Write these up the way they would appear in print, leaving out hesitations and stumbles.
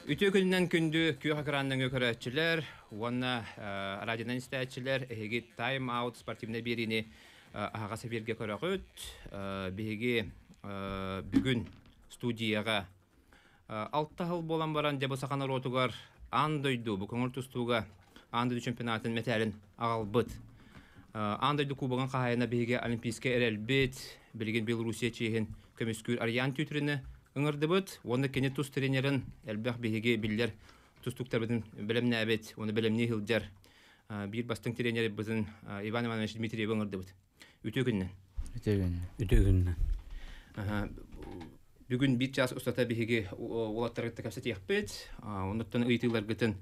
Ütü gündən gündü köy hakarandan ökörətçilər, ona radyodan istəyətçilər, ehegi Time Out sportivne birini ağası birge körəqüt, bihegi bugün studiyaga altta hıl bolan baran debosaqana rotugar andaydı bu koңur tustuga andaydı çempionatın metalin ağalbıt. Andaydı kubağın qahayana bihegi olimpiske erelbit, bilgin Belorusiya çehin kömüskür aryan tütürünü ыңырдыбыт, оны кене тус тренерин әлбәх беге биллер тустуктар битен белемне әбет, оны белемне хилҗар. Бир бастың тренеры безнең Иван Иванович Дмитриев ыңырдыбыт. Үтө көннән. Үтө көннән. Бүген бит час устата беге улаттар тәкәсет яхпет. Оннан ыйтылар гытын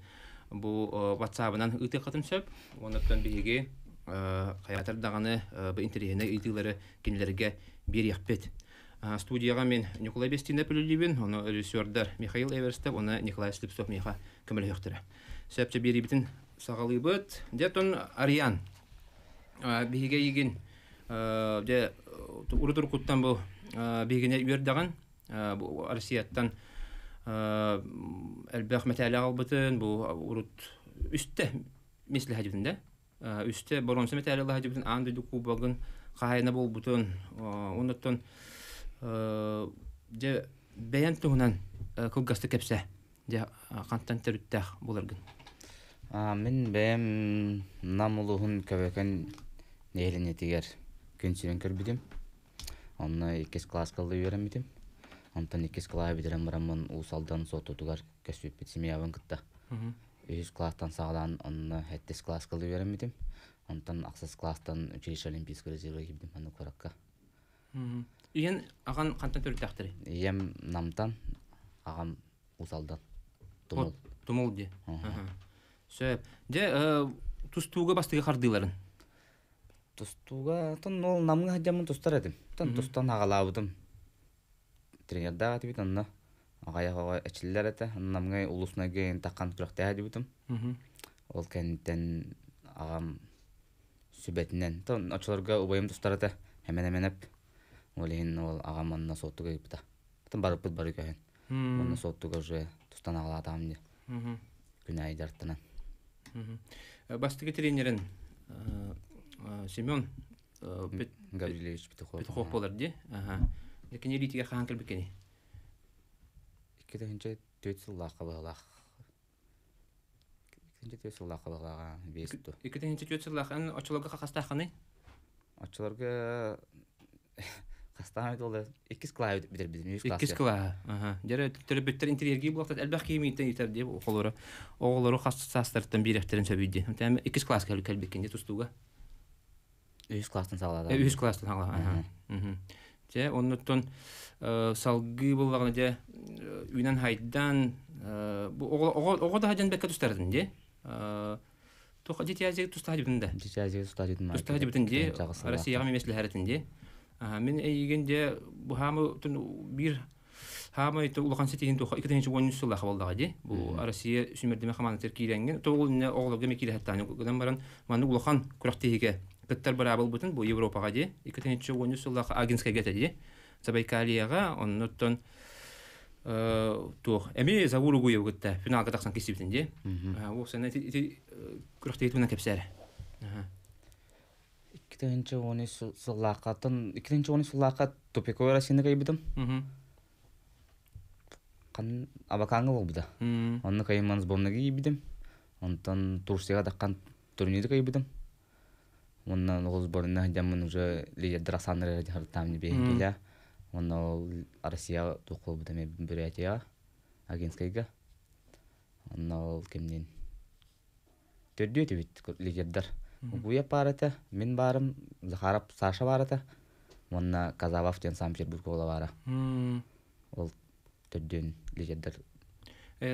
бу WhatsApp-нан ыты катын сөп. Оннан беге хаятыр даганы бу интернетне ыйтылары кинләргә бир яхпет. Студияға мен Николай Бестин әпілілейбін, оны режиссердар Михаил Эверстеп, оны Николай Слепцов меха көмілі өқтірі. Сөпчі бері бітін сағалы бұд. Детон Ариан. Бейге еген, ұрытыр құттан бұл бейгіне үйердіған, Арсияттан әлбәқ мәтәлі албытын, бұл ұрыт үсті меслі хәдібінде. Үсті боронсы мәтәлі хәдібетін андайды кубағын қағайына бол бұтын, оныттан же бәян туһунан кылгасты кепсе же кантан төрүттәх буларгын. Мен бәям намулуһун көбөкөн нелине тигер күнсүрен көрбүдүм. Онны 2 класс кылды беремидим. Онтан 2 класс битерем барамын усалдан сотутугар көсүп битсемиябын кытта. 3 класстан сагалан онны 7 класс кылды беремидим. Онтан аксыз класстан училище олимпийский резервге кирдим аны коракка. Иен аған қантан төрттәқтірі? Ием намтан, ағам усалдан. Тумул. Тумул де. Сөп. Де тустуға бастығы қардыларын? Тустуға, тон ол намға хаджамын тустар едім. Тон тустан ағалабыдым. Тренерда ғатыбыд, онна ағаяға әчілілер әті. Намға ұлысына кейін таққан күріқті әдібідім. Ол кәнттен ағам сүбәтінен. Тон очыларға ұбайым тустар әті. Hemen Олин ол ағаманна соттуға епіта. Потом барып бары көйін. Оны соттуға уже тустан ағала атамын де. Күн айды арттынан. Бастығы тренерін Семен Гаврилевич Петухов болар де. Лекен елитіге қаған кірбекені? 2-4 сыллаққа бағылақ. 2-4 сыллаққа бағылаға бейісту. 2-4 сыллаққа очыларға қақастақаны? Очыларға қастағын олды 2 класс бітір біздің 2 класс. Жәрі түрі бүттер интерьерге болақтады. Әлбәқ кеймейттен етер деп оғылары қастастырттан беректерін сөбейді. 2 класс кәлбеккенде тұстуға? 3 класстан сағылады. 3 класстан сағылады. Жә, оннықтан салғы болғаны де үйнен хайдан оғада хайдан бәкке тұстардың де? Тоқа жетиязеге тұста хайдыбытында? Жетиязеге тұста хайдыбытында. Тұста хайдыбытында, Россияға мемеслі әрітінде. Мен әйгенде бұ хамы бір хамы ұлған сетеген тоқа 2-10 сыллақы болдыға де. Бұл Россия сүмердеме қаманытыр кейленген. Тоғылына оғылығы мекелі әттәні көден баран маны ұлған күрақтегеге күттер барабыл бұтын бұл Европаға де. 2-10 сыллақы Агинскай гәті де. Забайкалияға, оннықтан әме завуру ғойы күтті финалға тақсан кесібітін де. Ол сәне күрақтегі түмінен кәпсәрі. 2-10 сыллаққа топекой Россияны кайбыдым. Қан абакаңы бол бұда. Онны кайыман сборныға кайбыдым. Онтан Турцияға таққан турнирді кайбыдым. Оннан ол сборына жамын уже лидердер асаныры тамны бейін келі. Онна ол Россия тоқыл бұдам бір әтеға, Агенскайға. Онна ол кемден төрді өті бейт лидердер. Бұя барыты, мен барым, Захарап Саша барыты. Онна Казавав ден Санкт-Петербург ола бары. Ол төрден лидердер.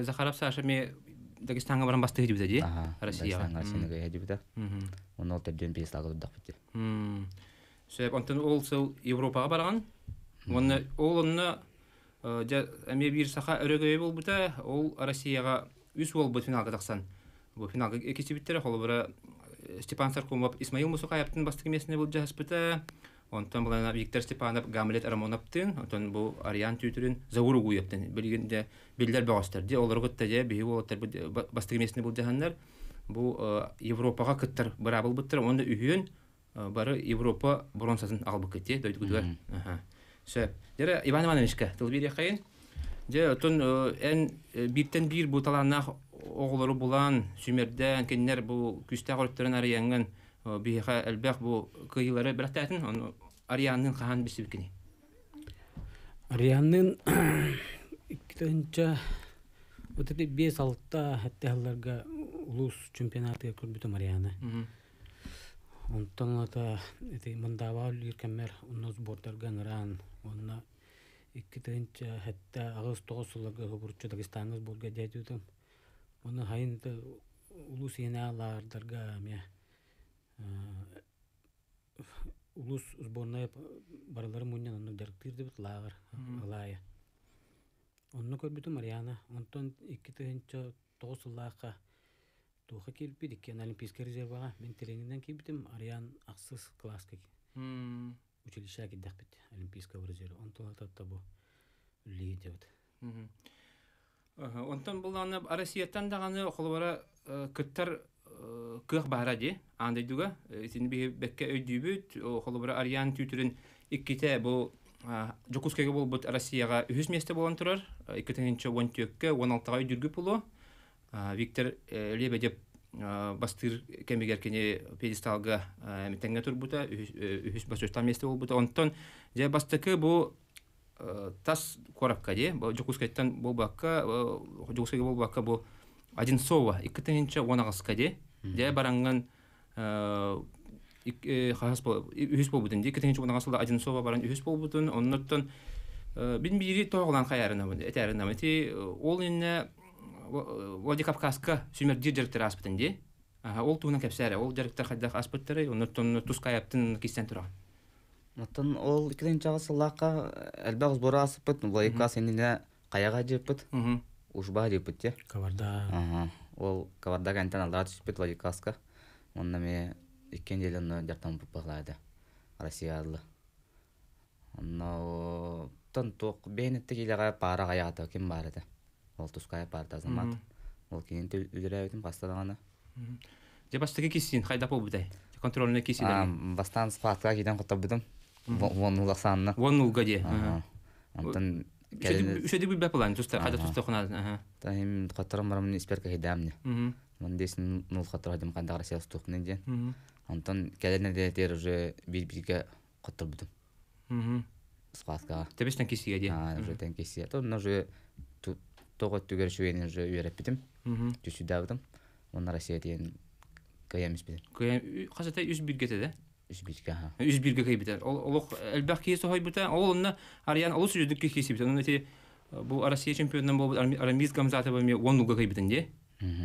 Захарап Саша ме Дагестанға барам басты хедібді де? Россияға. Дагестанға сенеге хедібді. Оны ол төрден бейістағы дұрдақ бітті. Сөйіп, онтан ол сыл Европаға барған? Ол онына әме бір сақа өрігөй бол бұта, ол Россияға үс ол бұд финалға тақсан. Бұл финалға екесі біттері, қолы бұры Степан Саркумов, Исмаил Мусуқаевтың бастығы месіне бұл жағыс бұта, Онтон булана Виктор Степанов Гамлет Рамоновтын, онтон бу Ариан Түйтерин Завуру гуяптын. Билгенде биллер багастыр. Ди олар гытта же бии болтар бастыгмесне бул жаһаннар. Бу Европага кыттар барабыл буттар. Онда үйүн бары Европа бронзасын алып кетти. Дойдугудар. Ше. Дера Иван Ивановичка, тылбир якайын. Же отон эн биттен бир бу таланнах оглары булан Сүмерден кеннер бу күстә горттарын арыянган биха элбек бу кыйлары бирәтәтен аны Арианның каһан бисибкини. Арианның икенче вот эти 5-6 хатталарга улус чемпионаты көрбүтүм Арианы. Онтон ата эти мандава лиркемер унус бордарга ныран онна икенче хатта агыс 9 суларга бурчу Дагестангыз болга жайдытым. Оны хайын улус еналардарга ме улус сборная баралары муньян онны жарктырды бит лагыр алая. Онны көрбүтүм Ариана. Онтон 2-9 суллака туха кирпи дикен олимпийский резервага мен тереңинен кибитим Ариан аксыз класска. Училища киддак бит олимпийского резерва. Онтон татта бу лидет. Онтон буланы Россияттан даганы холбара кыттар кых бара ди андайдуга син би бекке өйдүбүт холбара Ариан Түйтерин икките бу Жокускага болбут Россияга 100 месте болон турар. 2-нче 14-кө 16-га өйдүргүп болу. Виктор Лебедев бастыр кемигеркене пьедесталга метенге турбута 100 басыштан месте болбута. Онтон же бастыкы бу тас коракка ди Жокускайттан болбакка Жокускага болбакка бу Одинцова 2-нче 10-га ди же баранган хас үһүс болбутун ди 2-нче 10-га Одинцова баран үһүс болбутун оннотон бин бири тоголан каярына бу этерина мети ол инне Владикавказка Сүмер директор аспытын ди ол туунан кепсәре ол директор хаддак аспыттары оннотон Тускаяптын кистен турган. Оттон ол 2-нче сыллака элбак сбора асыпыт Владикавказ энене каяга жеппит. Ушба жеппит те. Каварда. Ол каварда гантан алдар түспүт Владикавказка. Онна ме 2 жылын жартам баглады. Россиялы. Онно тон ток бенетте килега пара гаята ким бар эде. Ол Туская парта замат. Ол кийин үлөрөбүтүм бастаганы. Же бастыгы кисин кайда болбутай. Контрольный кисин. Бастан спартка киден котобдум. Вон уласанна. Вон улга ди. Антон Үшөдү бу баплан туста кайда туста хана. Тайм катарым барам исперка хидамне. Мен десин нул катардым кандай Россия стукнын ден. Антон келене де тер уже бир-бирге котобдум. Спартка. Тебестен кисиге ди. Уже тен кисия. То уже тогот түгөр шуенин уже үйрөппитим. Түшүдабдым. Оны Россия ден каямис бит. Казата 101 кетеде. 101 кайбитер. Ол элбак кисе хойбута. Ол онна Ариан олус жүдүк кисе бит. Оны те бу Россия чемпионунан болбут Арамиз Гамзатова ме 10 кайбитен ди.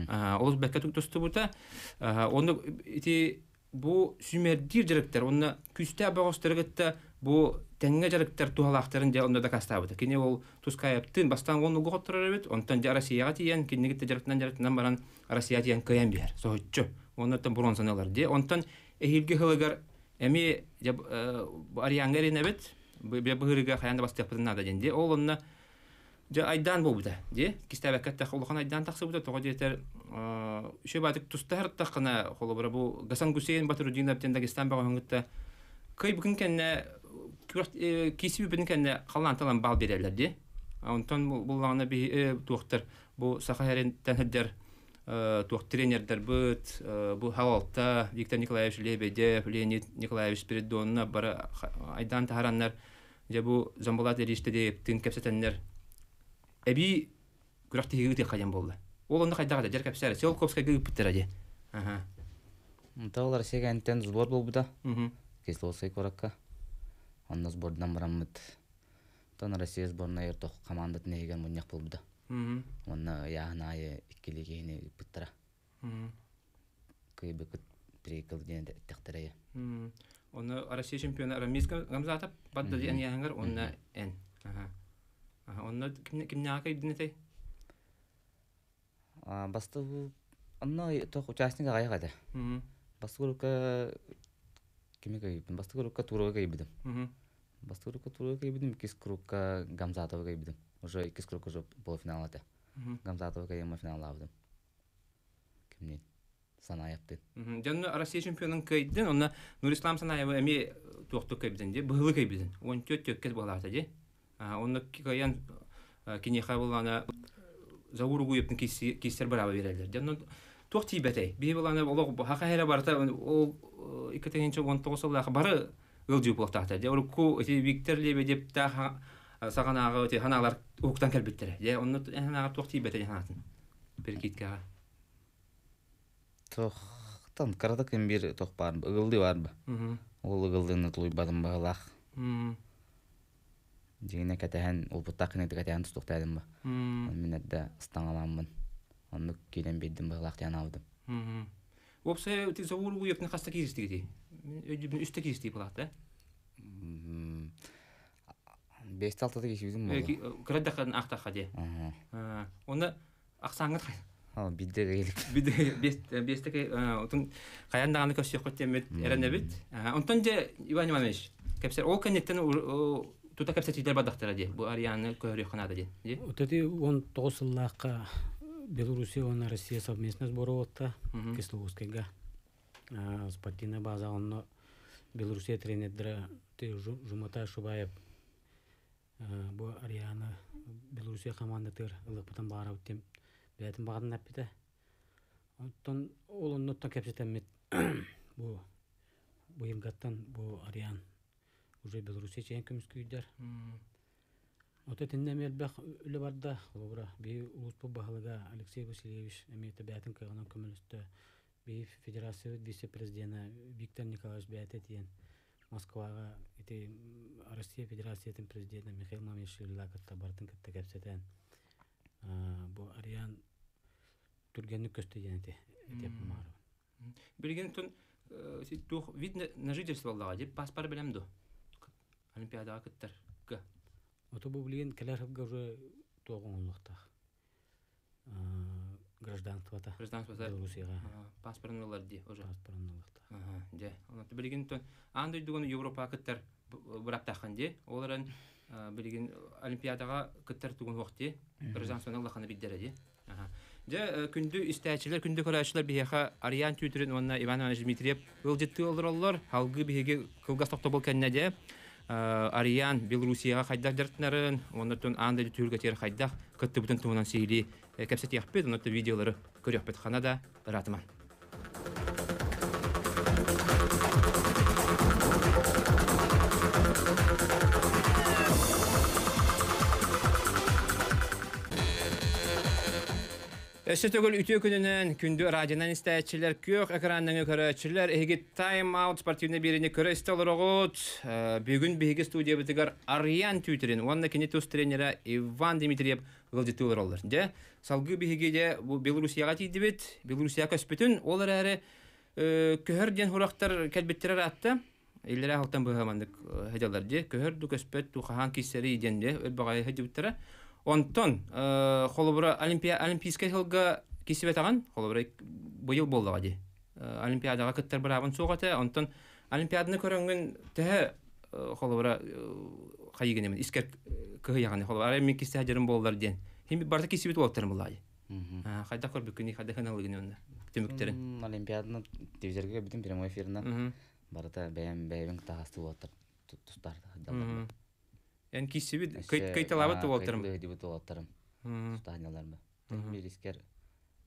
Олус бекке туктусту бута. Оны ити бу Сүмер директор онна күстә багыстыргытта бу тәңгә директор тухалактарын да онда да кастабыта. Кине ол Тускаяптын бастан 10 готтырыр бит. Онтан да Россияга тиен кинеге директордан баран Россия тиен каян бер. Соччу. Оннан бронзаналар ди. Онтан эхилге хылыгар эми Арианга ренебет. Бу быгырга хаянда бастыпты нада денди. Ол онна же айдан болбута ди. Кистәбәккәттә холхан айдан таксыбыта. Тога дитер шөбатык тустар такына холобра бу Гасан Гусейн Батрудинов тен Дагестан багынгытта кай бүген кенне кисиби бүген кенне каланталан бал берерлер ди. Онтон булланы би доктор бу Сахарин тәһәддер тренердер бут бу халалта Виктор Николаевич Лебедев, Леонид Николаевич Спиридонна бара айдан тараннар же бу Замбулат Эриштеде тин кепсетеннер эби күрәктеге каян булды. Ол онда кайдагы жер кепсәре Селковская гыппытыра ди. Онталар сегентен сбор болбуда. Кисловский коракка. Онда сбордан барамыт. Тон Россия сборная ерток командат неген муньяк болбуда. Онна яхнае иккилигени пыттыра. Кыйбы кыт прикыл денде тактырая. Онна Россия чемпионы Арамиз Гамзатов бадда дигән яңгыр онна эн. Онна кимне акай динете? Басту онна тох участника гайгады. Басту ка Кими кайбидим? Басты курукка туруга кайбидим. Басты курукка туруга кайбидим, икис курукка Гамзатова кайбидим. Уже икис курукка уже полуфинал ата. Гамзатова кайма финал авдым. Кимнен? Санаяптын. Жанны Россия чемпионын кайдын, онна Нурислам Санаева эми туакту кайбидин де, быгылы кайбидин. 14 төккет балата де. Онна каян кинеха булана Завуругу ептин кистер бараба берелер. Жанны туакти бетей. Би булана олог хака хера барта ол 2019 жылдагы бары ылжы булактакта. Де орку эти Виктор Лебе деп та саганагы эти ханалар уктан келбеттер. Де онны ханага туакти бетей ханатын. Беркиткага. Тохтан карата кембир тох бар, ылды бар ба. Ол ылдыны тулуй бадым багалах. Жигине катахан ол бутакны катахан тустуктадым ба. Мен да стаңаламмын. Онны келен беддим багалах жана алдым. Опса ти завургу епне хаста киристи ди. Өдүбүн үстө киристи булат, 5-6 кишибизим болду. Крадакан актака де. Онда аксаңыр. Бидде гейлик. Бидде бестеке отун каяндаганы көсөк көтөмөт эренебит. Онтон же Иван Иванович, кепсер ол коннектен тута кепсетилер бадактара де. Бу Арианы көрөкханада де. Вот эти он тосыллакка Белоруссия и Россия совместно сборотта Кисловскайга. Спортивная база он Белоруссия тренер ты Жумата Шубаев. Бу Ариана Белоруссия команда тыр ылык потом бара үттем. Бәтим багын напита. Онтон ол ноттан кепсетемет. Бу имгаттан бу Ариан уже Белоруссия чейин көмүскүйдер. Вот это немелбах үле барда, лобра. Би улуспу бахалыга Алексей Васильевич эмете бәтин кыгынан көмөлөстө. Би федерация вице-президенты Виктор Николаевич бәтет ен Москвага эти Россия федерациясынын президенти Михаил Мамишвили катта бартын катта кепсетен. Бу Ариан тургенни көстөгенти деп мар. Билген тон тух вид на жительство аллага деп паспорт белемду. Олимпиадага кыттар. Это был блин, коллега уже тогонлухта. Гражданство-то. Гражданство-то. Белоруссияга. Паспортный ларди уже. Паспортный лухта. Де. Он это билген тон андай дуган Европа кыттар браптахан де. Оларан билген Олимпиадага кыттар туган вакты гражданство аллаханы биддере де. Же күндү истәчилер, күндү көрәчләр бияха Ариан түйтрен онна Иван Иванович Дмитриев ылжытты оларлар. Халгы биһеге кылгас токто бол кенне де. Ариан Белоруссияга хайдак дәртләрен, оннан андай түргә тер хайдак, кытты бутын туман сейли кепсет яппет, оннан видеолары көрәп бет ханада ратман. Эсетөгөл үтө күнүнөн күндү радионан истәчилер көк экрандан көрөчүлөр эгит тайм аут спортивный берине көрөстөлөрөгөт бүгүн биги студия битигер Ариан Түйтерин онда кинетус тренера Иван Дмитриев гылдытылар алар. Де салгы бигиде бу Белоруссияга тийдибит, Белоруссия көспөтүн олар әрі көһөрден хурактар келбеттерер атты. Илер халтан быгамандык хәҗалар де көһөрдү көспөт тухан кисери иденде өлбагай хәҗибиттер. Онтон холобра олимпийский хылга кисибетаган холобра быйыл болдыга ди. Олимпиадага кыттар барабын сугата, онтон олимпиаданы көрөнгөн те холобра кайыгенемен искер кыяганы холобра мен кисәҗерим болдылар ден. Хим барда кисибет болтырым булай. Кайда көр бүкүни кайда каналыгын төмөктерин. Олимпиаданы телевизорга битен прямой эфирна барда бәйәм тагысты болтыр. Тустарды. En kişi kayıtlavat oltarım. Kayıtlavat oltarım. Tutanyalar mı? Bir risker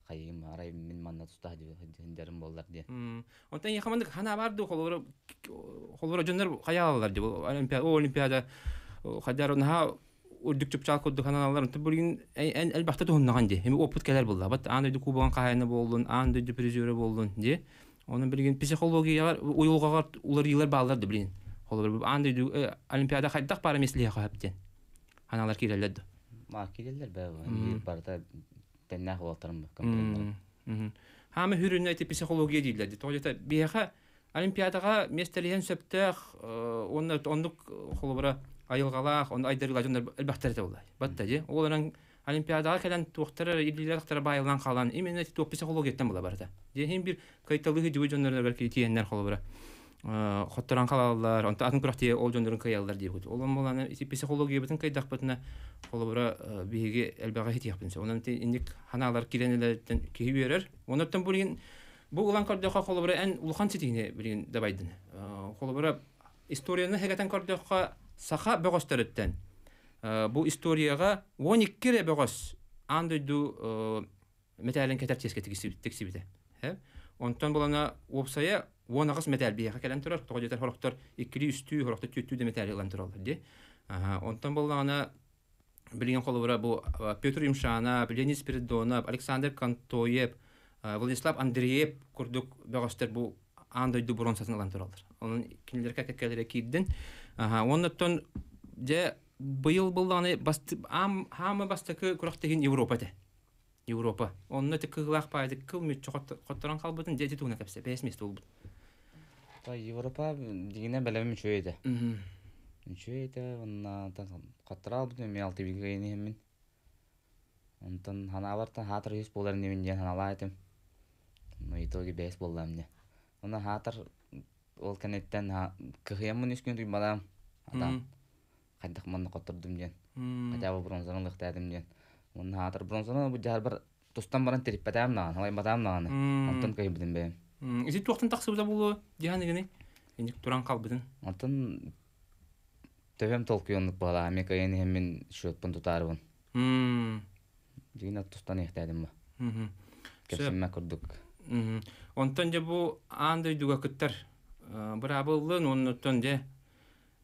kayım arayım min manna tutandı henderim bollar diye. Ondan yakamandık hana vardı holora jönler kayalar diye. Olimpiyada kadar ha ördük çupçal koddu kanalların bugün en elbette de ondan diye. Hem oput kadar bollar. Bat andı kuban kayını boldun, andı prizörü boldun diye. Onun bir gün psikoloji var, uyulgalar ular yıllar bağlardı bilin. Olur andı olimpiyada haydak para mesleğe kapten. Hanalar kireledi. Ma kireller be. Barda tenna oltarım kompanyallar. Hama hürünne tipi psikoloji değildi. Toyota biha olimpiyadaga mesleğen söptük onluk holubra ayılgalaq, onu aydırılacanlar elbette de olay. Battadı. Olaran olimpiyadaga gelen doktorlar ilgiler bayılan kalan imенно psikolojiyetten bula barda. Hem bir kayıtlığı divisionlarına belki tiyenler holubra. Хотторан калалар, онта атын курахти ол жондорун кыяллар дип бут. Олон боланы психология бутун кайдак бутна холобра биге элбага хит япын. Онан индик ханалар киренелерден киһи берер. Онаттан булгин бу улан кардыга холобра эн улхан ситине билген дабайдын. Холобра историяны хагатан кардыга саха бөгөстөрөттен. Бу историяга 12 ре бөгөс андыйду металлен кетертеске тексибите. Онтан болана опсая онагыс металл бия келен турар, тогыжетер хорохтор 2-3 хорохтор 4 де металл келен туралар ди. Онтан болана билген холобра бу Петр Имшана, Леонид Спиридонов, Александр Кантоев, Владислав Андреев курдук бөгөстөр бу андыйду бронзасын алан туралар. Онун кинилер каккелере кийдин. Оннан же быйыл буланы хамы бастыкы курактеген Европа. Онны текылак пайды кылмыт чокотторан калбытын жети туна кепсе 5 месте болбут. Европа дигене белем чөйдө. Чөйдө, онна каттырал бут мен 6 билге мен. Онтон ханабарта хатыр 100 болар немен ден ханалайтым. Но итоги 5 болдам мне. Онна хатыр ол канеттен кыямын үскөн туй бадам. Адам. Кайдак маны коттордум ден. Кайда бронзаны лыктадым ден. Онна хатыр бронзаны бу жарбар тустан баран терип бадам наган, алай бадам наган. Онтон кайбыдым бе. Изи туактан таксыбыда болу дигәнегене. Индик туран калбыдын. Онтон төбем толкуйонлук бала, мекайын хеммен шөтпін тұтарыбын. Дегін тустан ехтәдім ба. Кепсімме күрдік. Онтан же бұл андай дуға күттір. Бір абылын, онтан же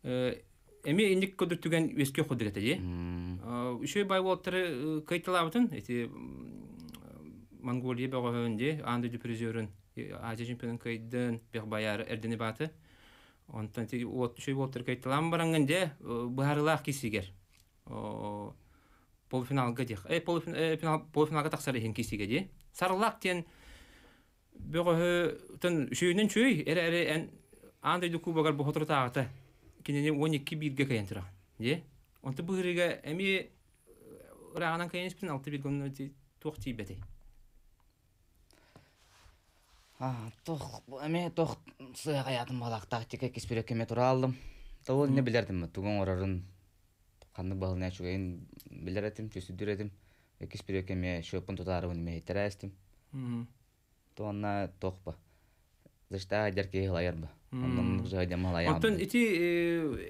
әме индик көдіртіген өске құдыр еті же. Үші бай болтыры кайтылабытын, Монголия бәғығын андай ду призерін, Азия чемпионын кайдын, бәқ баяры әрдені баты. Онтан тиги үші болтыр кайтылам баранган же, бұхарылақ кесігер. Полуфиналға дек. Полуфиналға тақсары ең кесіге де. Сарылақ тен бәғығы үшіінен чөй, әрі ән андайды кубағар бұғытыр тағыты. Кенене 12 бірге кайын тұрақ. Онты бұғырыға әме ұрағынан кайын еспін 6 бірге оны тоқ тей бәтей. Тоқ сыйға ятым балақ тактика кеспірекеме тұра алдым. Ол не білердім, туған орарын қанды бағылына чүгейін білер етім, чөсүдір етім. Кеспірекеме шөпін тұтарығын ме еттер әстім. Тоғына тоқ ба. Зашта әдер кейі ғылайыр ба. Ондан жайдам ғылайыр. Онтан ити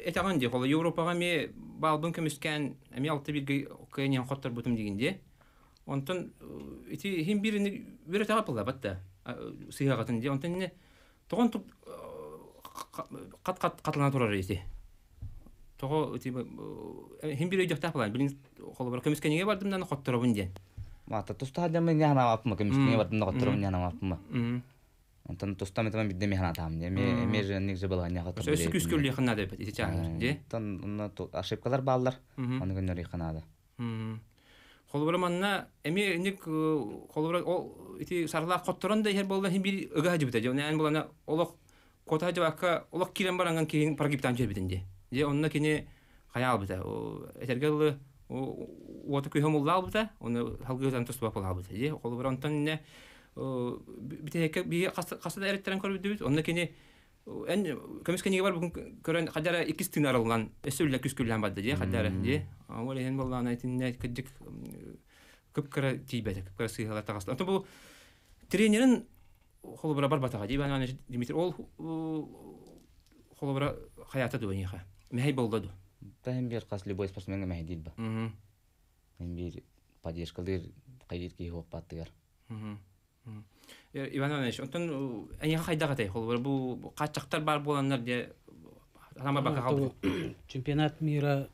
әтіған де, қолы Европаға ме балбын көміскен әме 6 бірге көйінен қоттар бұтым дегенде. Онтан ити хем біріні өрет ағапылда бәтті. Сыйғағатын де, онтан не тоғын қатылана тұрар ете. Тоғы хем бір өйдіқ тақпылан, білін қолы бар көміскенеге бардымдан қоттырабын ден. Мата туста хадамы не хана апма, көміскенеге бардымда қоттырабын не хана апма. Онтан туста метаман биддеме хана тағым де, ме жөннік жыбылға не қоттырабын де. Өсі күскөлі қына да ете чағыр, де? Онтан ошибкалар балылар, оны гөнер иқанады. Холбара манна эми ник холбара ол ити сарлах коттуран да хер болда хим бир ыга жибите же ан болана олок кота жабакка олок кирен баранган кейін паргиптан жербитинде же онна кини хаял бите о этергел о оту күйөмулла бите оны халгызан туступ апала бите же холбара онтан не бите би касада эриттерен көрбүдүбүт онна кини эн көмүскенеге бар бүгүн көрөн хажара 2 стын аралган эсүллө күскүллән барды же хажара же аңгыл эн болган айтынне кыдык көпкөрө тийбеде көпкөрө сыйгалар тагасы ото бу тренерин холбара бар батага Иван Дмитрий ол холбара хаята дуняга мей болду тем бир кас любой спортсменге мей дейт ба мен бир поддержкалыр кайдырки хоп баттыгар Иван Иванович, онтон әне қайдаға тәй қолы бұл қатшақтар бар боланлар де анама бақа қалды. Чемпионат мира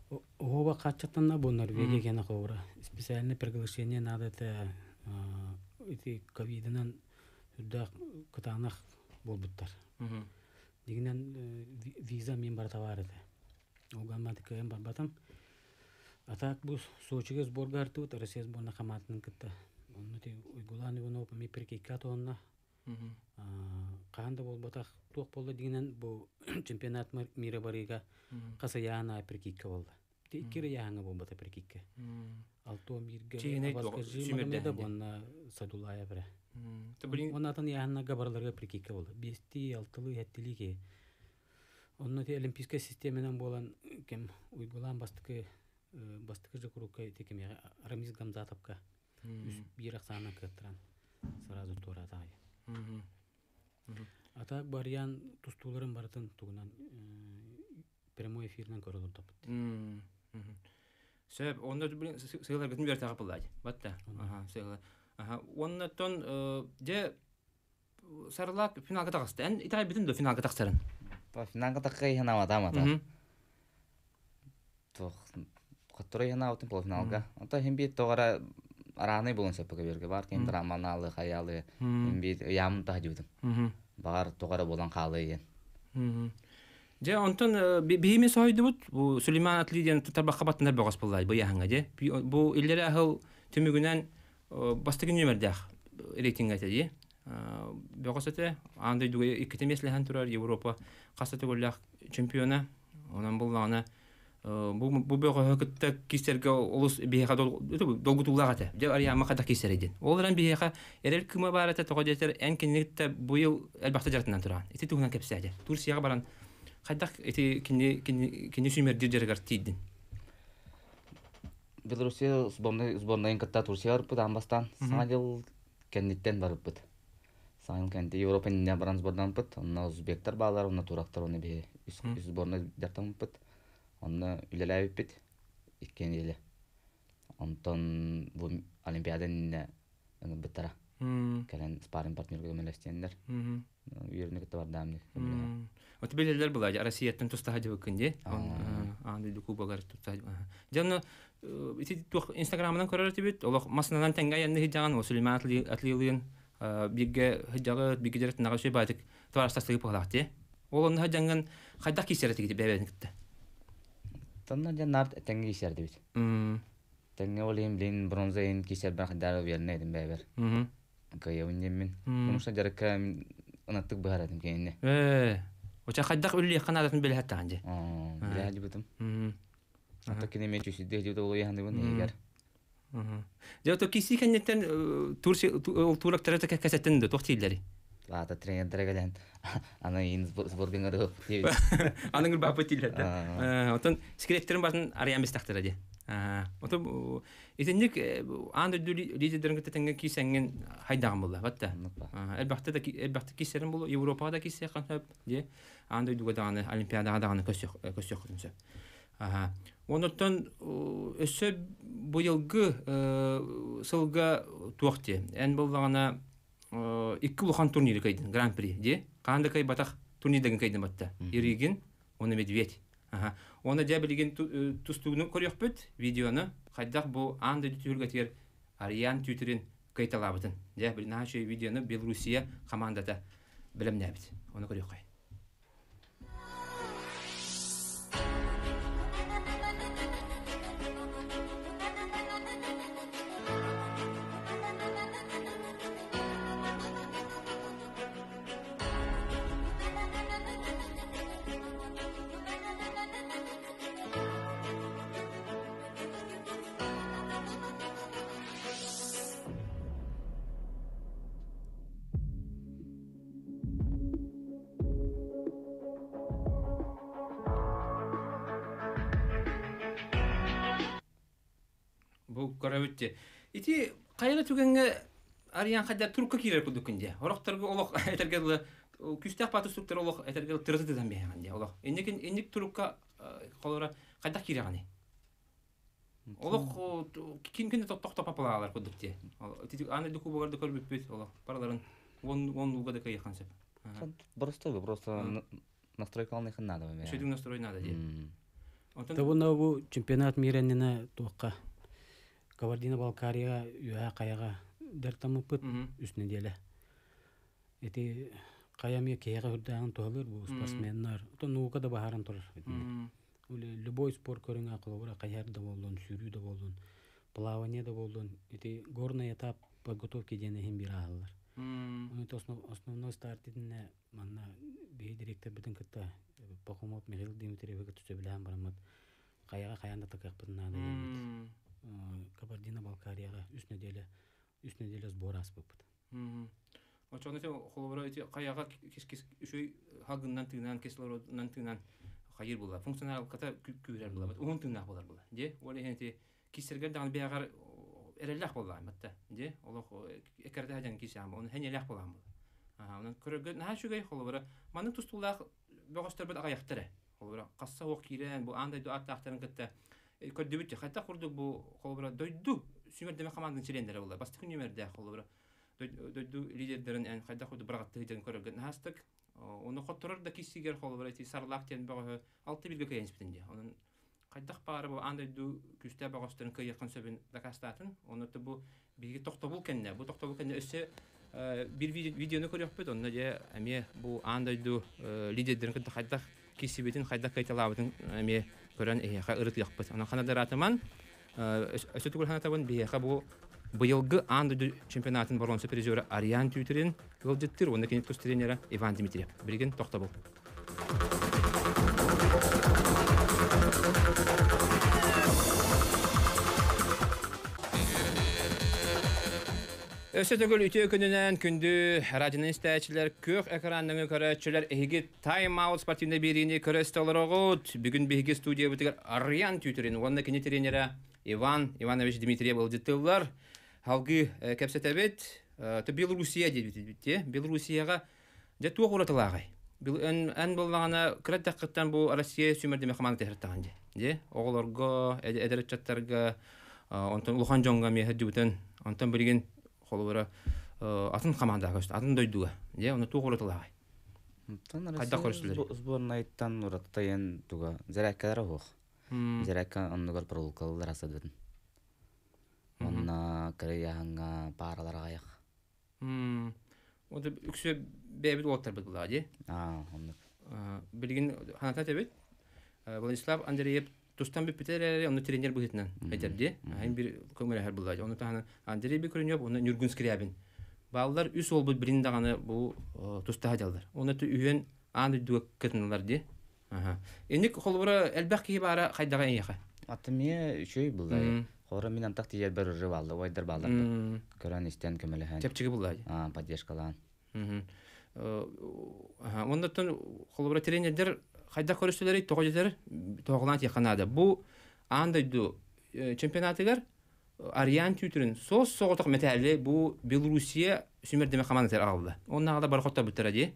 оба қатшақтанна бұл Норвегия кені қолыра. Специальное приглашение надо это ковидынан үддақ күтанақ бол бұттар. Дегенен виза мен бар тавар еді. Оған матикайын бар батам. Атак бұл Сочиге сборға артуыт, Россия сборна қаматының күтті. Оннути уйгуланы воно ми перекикат онна. Канда бол батак тук болду дигенен бу чемпионат мира барыга касаяна перекикка болду. Тикире яңа бол бата перекикка. Алто мирге баскажы мамеда бонна Садулая бре. Онатын яһанна габарларга прикикка болду. 5-6 хеттили ки. Онно те олимпийская системанан болан кем уйгулан бастыкы же курукка текем Рамиз Гамзатовка. Үс бирак сана кыттыран. Сразу тора тагы. Ата барян тустуларын бартын тугунан прямой эфирнен көрөлөр тапты. Сөп, онда сыйлар гытын бер тагып булды. Батта. Сыйлар. Оннотон же сарлак финалга тагысты. Эн итай битин до финалга тагсарын. Финалга такай хана мата. Тох который хана утын полуфиналга. Ата химби тогара араны болон сепке берге бар кен драманалы хаялы химби ям тажудым. Бар тогара болан калы ен. Же онтон бийме сойдубут бу Сулейман Атлиден табакка баттанар багас буллай бу яһанга же. Бу иллере ахыл түмүгүнөн бастыгын нөмердах рейтинг айтады. Багасыты андай дуга икетемеслеһен турар Европа касаты голлах чемпиона. Онан булланы бу бөгө хөкөттө кистерге улус бейга долгутуллагата. Же ария макада кистер идин. Оларан бейга эрел кыма барата тогодетер эн кинетте бу ел элбакта жартынан туран. Ити тугунан кепсәде. Турсияга баран кайдак ити кине сүмер диржергар тидин. Белоруссия сборная катта Турция барып амбастан саңыл кеннеттен барып. Саңыл кенте Европа не баран сбордан бит. Онна узбектар балар, онна турактар оны бе сборная жартан бит. Онна үлеләй бит. Иккен еле. Онтон бу олимпиадан биттара. Келен спарринг партнерге мелестендер. Үйрөнүктө бар дамны. Вот белелер була, Россияттан тустахады бекинде. Аны дукубагар тустахады. Жана ити тух Инстаграмдан көрөр тибит. Олох маснадан тенга янны хижаган Сулейман Атлиевин бигге хижагы бигге жерет нагашый байтык. Тварстастыгы палакты. Олон хажанган кайдак кисеретиги бебедикте. Танна жанар тенге кисерди бит. Тенге олим лин бронзаин кисер бар хадар вернедин бебер. Кайявыннемин. Мунуша жарка анаттык баharadым кенне. Оча кайдак үлли канадатын беле хаттан же. Беле хадибытым. Ата кинеме чүсүдө жөдө ой хандыбын эгер. Жото киси кеннеттен турак тарата касеттен да токтилдери. Ата тренер гелен. Ана ин сборгаңар. Аның бапытилдер. Отон скрептерин барын ариямыз тактыра же. Ото итенник анда лидердерин кетенген кисенген хайдаган болду, батта. Элбакта кисерин болду, Европада кисер кантап, же. Анда дугаданы олимпиадага даганы көсөкүнсө. Онотон өсө быйылгы сылга туакты. Эн болгана 2 улухан турниры кайдын, гран-при, же. Кандай кай батак турнирдеген кайдын батта. Иригин, оны медведь. Оны да билген тустугуну көрөкпөт видеону. Кайдак бу анда түтүргөтөр Ариан Түйтерин кайталабытын. Да бир нашы видеону Белоруссия командада билемнебит. Оны көрөк кай. Бу көрөбүттү. Ити кайга түгөнгө Ариан кайда турка кирер күдүкүндө. Ороктарга олок этергеле күстак патустуктар олок этергеле тырдыдан бегенде. Олок эндик турка колора кайда кирегани. Олок кинкинде токтоп апалалар күдүктө. Ити аны дукубагарды көрбүппүт олок. Параларын он луга да кайхансып. Просто настройкалных надо. Шедук настрой надо, де. Табуна бу чемпионат миренне туакка Кабардино-Балкария юа каяга дертамыпыт үс неделе. Эти каями каяга хүрдаган тоолор бу спортсменнар. То нуука да бахаран турар. Любой спорт көрүнгө кылыбыра каяр да болдун, сүрүү да болдун, плавание да болдун. Эти горный этап подготовки дене хем бир алалар. Это основной стартидине манна бей директор битен кытта Пахомов Михаил Дмитриевич төсө билен барамат. Каяга каянда такаппын надо. Кабардино-Балкарияга үс неделе сбор аспыппыт. Очоны те холбора эти каяга кис үшөй хагыннан тыгынан кислороднан тыгынан хайыр була. Функционал ката күрер була. Он тыгнак булар була. Де, оле хенти кисергер дагы биягар эреллах була матта. Де, олох экерде хаҗан кисям, он хенелях булам бул. Онан көрөгөн ха шугай холбора. Маның тустулак бөгөстөр бит агаяктары. Холбора касса ок кирен бу андай ду аттактарын кытта. Көдөбүт хата курдук бу холбора дойду. Сүмөрдеме командын чилендери була. Басты күнүмөрдө холбора. Дойду лидердерин эн кайда худу брагатты деген көрөгөн хастык. Оны хотторор да кисигер холбора ти сарлак тен бага 6 билге кайын битинде. Онун кайдак бары бу андай ду күстө багастырын кайыккан сөбүн дакастатын. Оны да бу биги токтобул кенне. Бу токтобул кенне өсө bir videonu көрөкпөт. Онда же эме бу андай ду лидердерин кайдак кисибетин кайдак кайталабытын эме көрөн эха ырыклыкпыт. Ана канада ратыман өсө түгүл ханатабын бияка бу быйылгы андыды чемпионатын бронза призеры Ариан Тютерин кылдыттыр. Оны кенет көз тренері Иван Дмитриев. Бірген тоқтабыл. Өсі түгіл үте күнінен күнді радионың істәчілер көк экранның көрәтшілер әйге тайм-аут спортивный беріне көрәсті олар оғыд. Бүгін бейге студия бұтығыр Ариан Тютерин. Оны кенет тренері Иванович Дмитриев олдыттылар. Халгы кәпсәтәбет, то Белоруссия дейді. Белоруссияға де туақ ұратылағай. Ән болғана күрәттәқіттен бұл Россия сөмірдеме қаманы тәхірттаған де. Оғыларға, әдәретчаттарға, онтан ұлған жоңға мехәді бұтын, онтан бірген қолы бұры атын қамандағы өсті, атын дойдуға. Оны туақ ұратылағай. Қайда көрістілер? Сборна айттан ұратайын туға зәрәккәлері оқ. Зәрәккә онығыр пролукалылар асадыдың. Онна Кореяңа паралар аяк. Онда үксө бәбит оттар бит була, ди? Билген ханата тебет. Владислав Андреев тустан бит питер, оны тренер бухитнан. Айтар, ди? Айн бир көмөлө хәр була. Оны таны Андреев бир көрүнөп, оны Нюргун Скрябин. Балдар үс ол бит бирин даганы бу туста хадалдар. Оны ту үйөн анды дук кетнелер, ди? Эник холбора элбак ки бара кайдага эйха. Атымия үшөй булда. Хора минан такты жер бер рывалды, ойдар балдар. Көрөн истен көмөлөһөн. Тепчиги булай. Поддержкалан. Ондотон холбора тренердер кайда көрөстөлөр, тогождер, тогулан яканада. Бу андайду чемпионатыгар Ариан Тютерин соготок металли бу Белоруссия сүмөрдеме командалар алды. Оннагы бар хотта бүтөр ди.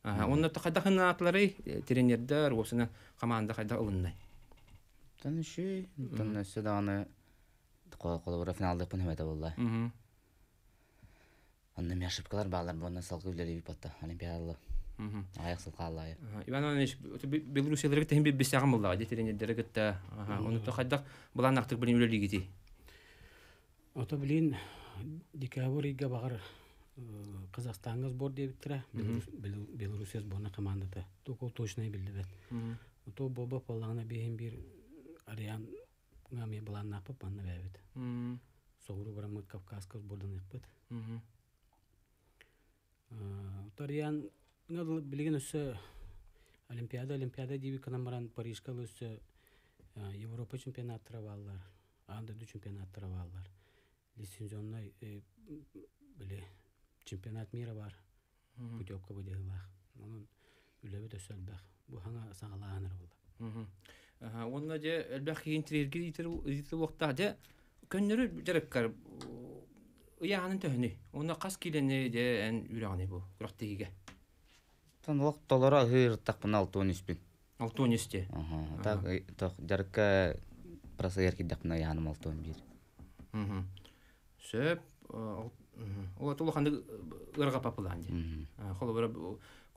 Онда кайда хынатлары тренердер осуна команда кайда алындай. Танышый, танысы даны қолы финалдық бұн әмәді болды. Онда мен ошибкалар балар бұны салқы үлері бипатты, олимпиадалы. Аяқ сылқа алайы. Иван Иванович, Белоруссияларға тәхін бе бесяғым болды, детеренедері күтті. Оны қайдақ бұлан ақтық білін үлері кеті. Ота білін декабрьға бағар Қазақстанға сбор дебіттіра, Белоруссия сборна командаты. Тоқол точно білді бәд. Ота боба полағына бейін бір Ариан Гаме балан напып манна бәбет. Соғыру барамыт Кавказка сбордан екпет. Тариан білген өсі Олимпиада дейбі канамаран Парижка өсі Европа чемпионаттыра балар, Андыду чемпионаттыра балар. Лицензионный чемпионат мира бар. Путевка бұдығылақ. Оның үләбет өсі әлбәқ. Бұл хаңа саңалағаныр болды. Онна же элбах кийинтирерге дитер уақта же көннөрү жараккар уягынын төһүнү. Онна кас килене же эн үраганы бу курактыгыга. Тан вақталара хыртак бун 6-13 бин. 6-13 те. Так жаракка просаер кидакна яным 6-11. Сөп о толоханды ырга папылан же. Холобора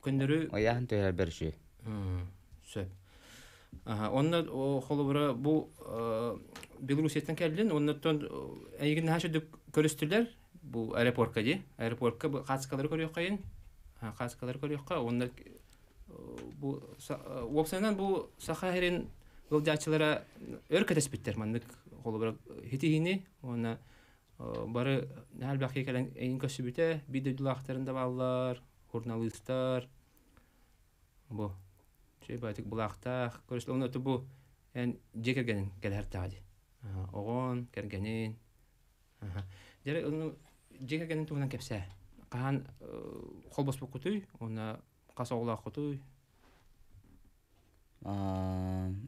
көннөрү оягын төһөр берши. Сөп. Онна холобора бу Белоруссиядан келдин, оннотон эйгин хашыды көрөстүлөр бу аэропортка ди. Аэропортка бу каскалар көрөк кайын. Каскалар көрөккө онда бу опсанан бу Сахарин голдачылара өркөтөспүттер мандык холобора хитигини, она бары албакы келен эйин көсүбүтө видеолактарында баллар, журналисттар бу Чебатик булахтах, көрөстө оны бу эн жекерген келертади. Огон кергенин. Жere оны жекерген тугунан кепсе. каан холбос букутуй, она касоғла кутуй.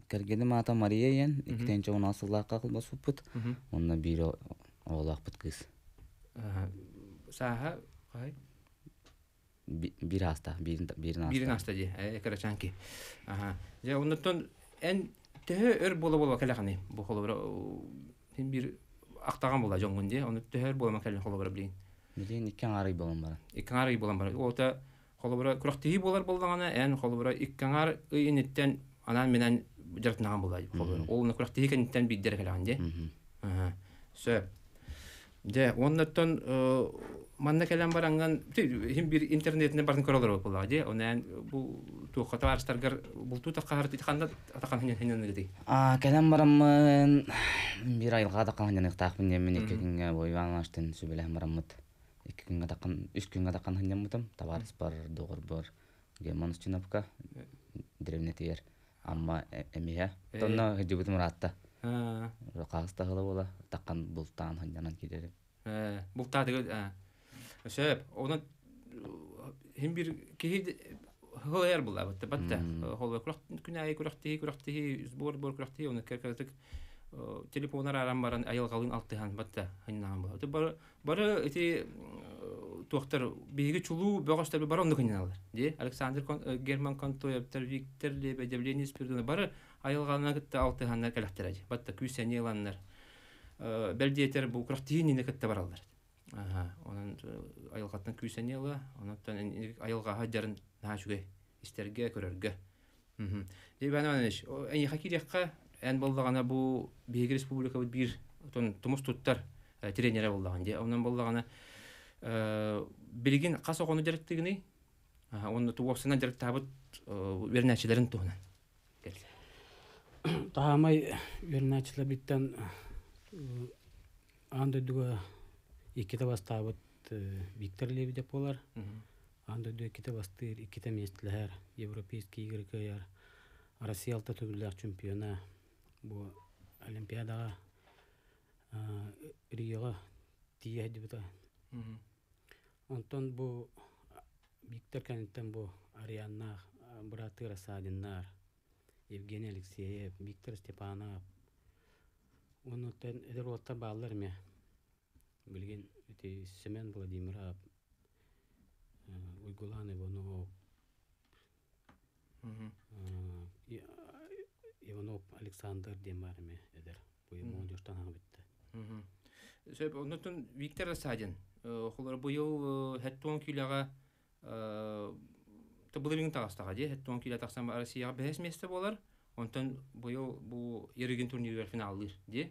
Кергені мата Мария ен, икитенче он асыллаққа қылбас бұппыт, онна бiri оғылақ бұт кыз. Саха, қай? Бiri аста, бірін аста. Бірін аста де, экарачанки. Же, оннаттан, ән төһө өр бола кәләқаны, бұл қолы бір ақтаған бола жоңғын де, оны төһөр бола кәләқаны қолы бір білейін. Билейін иккен арай болан бара. Иккен арай болан бара. Ота қолы бір күрақтығы болар болдағана, ән қолы бір иккен ар үйінеттен анан менен жаратынаған болады. Олны күрақтығы кәнеттен бейдері кәләған де. Сөп. Де, оннаттан манна кәлән баранған, бір интернетіне барын көрілер болып болады. Онан бұл туқата арыстарғар бұл тұтаққа ғарты қанда атақан хенен гедей. Кәлән барамын бір айылға атақан хенен ұқтақпын емен 2 күнге бойван аштын сөбелән барамыд. 2 күнге атақан, 3 күнге атақан хенен мұтым. Табарыс бар, доғыр бар. Гемон үстінапқа древнетер. Amma emiye. Tonna hıcıbıtım rahatta. Kağısta hılı bola. Takkan bultan hanyanan giderim. Bultan değil. Söp. Onu hem bir kehi hılı yer bula. Batta. Hılı künayı kuraktihi. Bor kuraktihi. Onu kerkalatık. Telefonlar aram baran ayılgalın altıhan. Batta. Hanyanan bula. Barı eti Doktor bilgi çulu bağışlar bir baron dokunyalar. De Alexander German Kontoyaptar Viktor Lebedevlenis perdona bara ayılğana gitti altı hanlar kalaktıracı. Batta küsen yılanlar. Beldiyeter bu kraftini kitte barallar. Onun ayılğattan küsen yıla, ondan ayılğa hajarın naşuge isterge körerge. De ben anış. En hakikiyakka en bollagana bu bilgi respublika bir tumus tuttar trenere bollagan de. Ondan bollagana bilgin qasa qonu direktigini onu tuwapsana direkt tabut vernaçilerin tuhuna. Tahamay vernaçiler bitten anda duga ikide bastabut Viktor Levi depolar. Anda duga ikide bastır ikide mestler Европейский игры Россия alta turlar çempiyona bu olimpiyada Rio'ga diye dibita. Ondan bu Viktor Kanitten bu Arianna Bratır Asadinnar Evgeniy Alekseyev, Viktor Stepanov onu ten eder otta bağlar mı? Bilgin Semen Vladimirov Uygulan Ivanov Ivanov Alexander Demar mı eder? Bu молодежьтан bitti. Söp ondan Viktor Asadin Холор быйыл хэттон килага табылыбың тагыстага же хэттон киле таксам Россияга бес месте болар. Онтон быйыл бу эреген турнирлер финаллыр же.